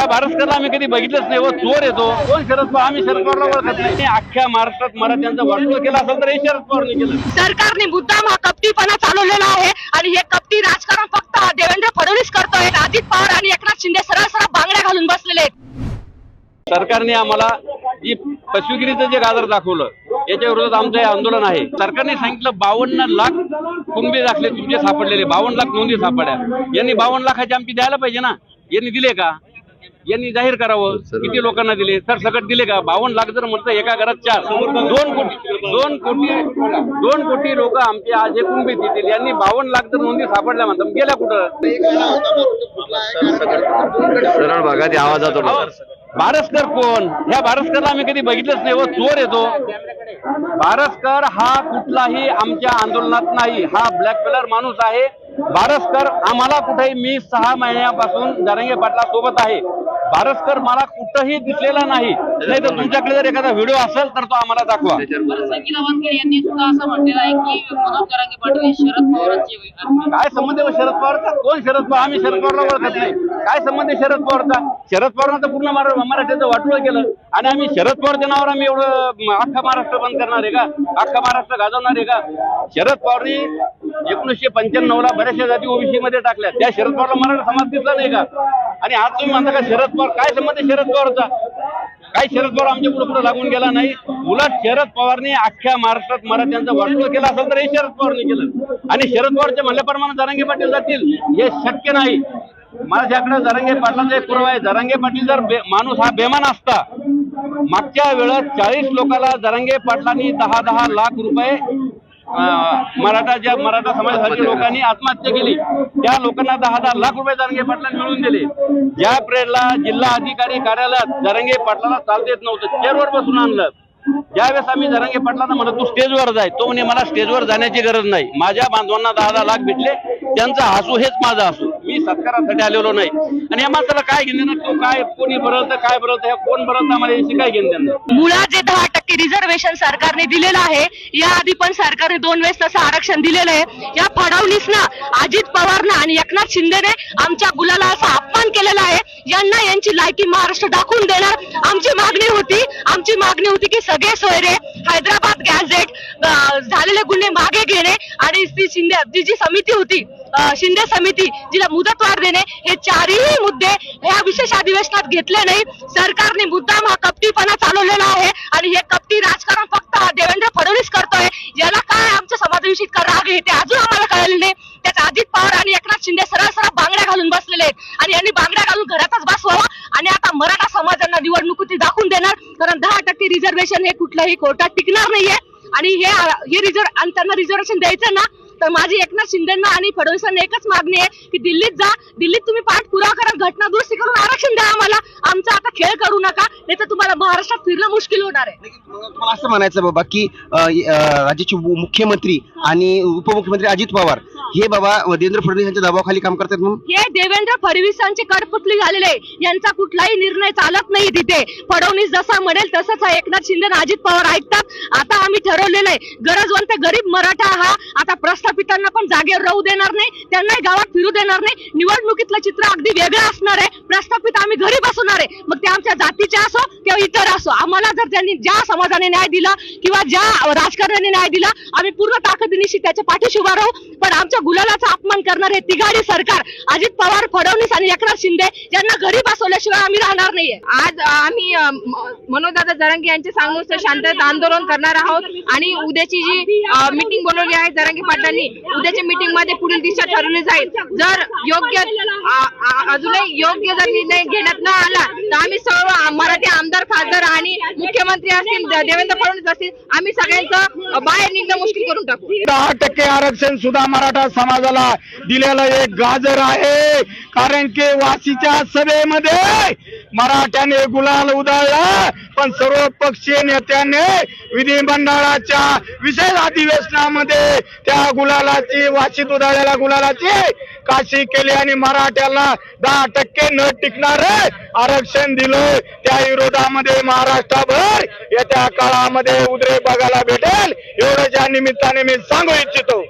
या बारसकरला आम्ही कधी बघितलंच नाही. व चोर येतो कोण शरद पवार, आम्ही शरद पवारला ओळखत नाही. अख्ख्या महाराष्ट्रात मराठ्यांचं वाटोळ केलं असेल तर हे शरद पवारने केलं. सरकारने मुद्दाम हा कपटीपणा चालवलेला आहे आणि हे कपटी राजकारण फक्त देवेंद्र फडणवीस करतोय. अजित पवार आणि एकनाथ शिंदे सरळ सरळ बांगड्या घालून बसलेले आहेत. सरकारने आम्हाला जी पशुगिरीचं जे गाजर दाखवलं याच्या विरोधात आमचं हे आंदोलन आहे. सरकारने सांगितलं 52 लाख कुणबी दाखले तुमचे सापडलेले, 52 लाख नोंदी सापडल्या. यांनी 52 लाखाची आमची द्यायला पाहिजे ना. यांनी दिले का? यांनी जाहीर करावं किती लोकांना दिले. सर सकट दिले का? 52 लाख जर म्हटलं एका घरात 4 2 कोटी लोक आमचे आज हे कुणबी देतील. यांनी 52 लाख जर नोंदी सापडल्या म्हणतात गेल्या कुठं? सरळ भागात आवाज जातो. बारसकर कोण? ह्या बारसकरला आम्ही कधी बघितलंच नाही. व चोर येतो. बारसकर हा कुठलाही आमच्या आंदोलनात नाही. हा ब्लॅक कलर माणूस आहे. बारसकर आम्हाला कुठेही, मी 6 महिन्यापासून जरांगे पाटला सोबत आहे. बारसकर मला कुठंही दिसलेला नाही. नाही तर तुमच्याकडे जर एखादा व्हिडिओ असेल तर तो आम्हाला दाखवा. संगीता वानखेडे यांनी सुद्धा असं म्हटलेलं आहे की मनोज जरांगे पाटील हे शरद पवारांचे. काय संबंध आहे शरद पवारचा? कोण शरद पवार? आम्ही शरद पवारला ओळखत नाही. काय संबंध आहे शरद पवारचा? शरद पवारनं तर पूर्ण मराठ्याचं वाटोळ केलं आणि आम्ही शरद पवारच्या नावावर आम्ही एवढं अख्खा महाराष्ट्र बंद करणार आहे का? अख्खा महाराष्ट्र गाजवणार आहे का? शरद पवारनी 1995 ला बऱ्याचशा जाती ओबीसी मध्ये टाकल्या. त्या शरद पवारला मराठा समाज दिसला नाही का? आणि आज तुम्ही म्हणता का शरद पवार? काय संबंध आहे शरद पवारचा? काही शरद पवार आमच्या पुढे लागून गेला नाही. उलट शरद पवारने अख्ख्या महाराष्ट्रात मराठ्यांचं वाटोळ केलं असेल तर हे शरद पवारने केलं. आणि शरद पवारच्या म्हणल्याप्रमाणे जरांगे पाटील जातील हे शक्य नाही. माझ्याकडे जरांगे पाटलांचा एक पुरावा आहे. जरांगे पाटील जर माणूस हा बेमान असता, मागच्या वेळेस 40 लोकांना जरांगे पाटलांनी 10-10 लाख रुपये मराठा समाजासाठी लोकांनी आत्महत्या केली. त्या लोकांना 10-10 लाख रुपये जरांगे पाटलांनी मिळवून दिले. ज्या पिरियडला जिल्हा अधिकारी कार्यालयात जरांगे पाटलाला चालता येत नव्हतं, चेअरवर बसून आणलं. ज्यावेळेस आम्ही जरांगे पाटलांना म्हणत तू स्टेजवर जाय, तो म्हणे मला स्टेजवर जाण्याची गरज नाही. माझ्या बांधवांना 10-10 लाख भेटले, त्यांचा हसू हेच माझा हसू. मी सत्कारासाठी आलेलो नाही. आणि या माणसाला काय घेणे ना, तो काय कोणी बरळतं काय बरळतं, ह्या कोण बरळतं आम्हाला याची काय घेणं त्यांना. मुळात जे 10% रिझर्वेशन सरकारने दिलेलं आहे, याआधी पण सरकारने 2 वेळेस तसं आरक्षण दिलेलं आहे. या फडणवीसना, अजित पवारना आणि एकनाथ शिंदेने आमच्या गुलाला असा अपमान केलेला आहे. यांना यांची लायकी महाराष्ट्र दाखवून देणार. आमची मागणी होती की सगळे सोयरे, हैदराबाद गॅझेट, झालेले गुन्हे मागे घेणे आणि ती जी समिती होती शिंदे समिती, जिला मुदतवाढ देणे, हे 4ही मुद्दे या विशेष अधिवेशनात घेतले नाही. सरकारने मुद्दाम हा कपटीपणा चालवलेला आहे आणि हे कपटी राजकारण फक्त देवेंद्र फडणवीस करतोय. याला काय आमच्या समाजाविषयी इतका राग आहे ते अजून आम्हाला कळले नाही. त्यात अजित पवार आणि एकनाथ शिंदे सरळ सरळ बांगड्या घालून बसलेले आहेत आणि यांनी बांगड्या घालून घरातच बसवावं आणि आता मराठा समाजांना निवडणुकीत दाखवून देणार. कारण 10% रिझर्वेशन हे कुठल्याही कोर्टात टिकणार नाहीये आणि हे त्यांना रिझर्वेशन द्यायचं ना, तर माझी एकनाथ शिंदेना आणि फडणवीसांना एकच मागणी आहे की दिल्लीत जा, दिल्लीत तुम्ही पाठपुरावा करा, घटना दुरुस्ती करून आरक्षण द्या आम्हाला. आमचा आता खेळ करू नका, नाही तर तुम्हाला महाराष्ट्रात फिरणं मुश्किल होणार आहे. तुम्हाला असं म्हणायचं बाबा की राज्याचे मुख्यमंत्री आणि उपमुख्यमंत्री अजित पवार हे बाबा देवेंद्र फडणवीस यांच्या दबावाखाली काम करतात म्हणून? हे देवेंद्र फडणवीसांची कडपुतली झालेले आहे. यांचा कुठलाही निर्णय चालत नाही तिथे. फडणवीस जसा म्हणेल तसंच एकनाथ शिंदे आणि अजित पवार ऐकतात. आता आम्ही ठरवलेलं आहे, गरजवंत गरीब मराठा हा आता प्रस्थापितांना पण जागेवर राहू देणार नाही, त्यांनाही गावात फिरू देणार नाही. निवडणुकीतलं चित्र अगदी वेगळं असणार आहे. प्रस्थापित आम्ही घरी बसवणार आहे, मग ते आमच्या जातीचे असो किंवा इतर असो. आम्हाला जर त्यांनी ज्या समाजाने न्याय दिला किंवा ज्या राजकारण्याने न्याय दिला, आम्ही पूर्ण ताकदीनिशी त्याच्या पाठीशी उभा राहू. पण आमच्या गुलालाचा अपमान करणार हे तिघाडी सरकार, अजित पवार, फडणवीस आणि एकनाथ शिंदे यांना घरी बसवल्याशिवाय आम्ही राहणार नाहीये. आज आम्ही मनोजदादा जरांगे यांचे सांगून शांततेत आंदोलन करणार आहोत आणि उद्याची जी मीटिंग बोलवली आहे जरांगे पाटलांनी, उद्याच्या मीटिंग मध्ये पुढील दिशा ठरवली जाईल. जर अजूनही योग्य जर निर्णय घेण्यात न आला तर आम्ही सर्व मराठी आमदार, खासदार आणि मुख्यमंत्री असतील, देवेंद्र फडणवीस असतील, आम्ही सगळ्यांचं बाहेर निघणं मुश्किल करून टाकू. 10% आरक्षण सुद्धा मराठा समाजाला दिलेलं एक गाजर आहे. कारण की वाशीच्या सभेमध्ये मराठ्याने गुलाल उधळला, पण सर्व पक्षीय नेत्याने विधिमंडळाच्या विशेष अधिवेशनामध्ये त्या गुलालाची, वाशीत उधळलेल्या गुलालाची काशी केली आणि मराठ्याला 10% न टिकणार आरक्षण दिलं. त्या विरोधामध्ये महाराष्ट्रभर येत्या काळामध्ये उद्रेक बघायला भेटेल, एवढं ज्या निमित्ताने मी सांगू इच्छितो.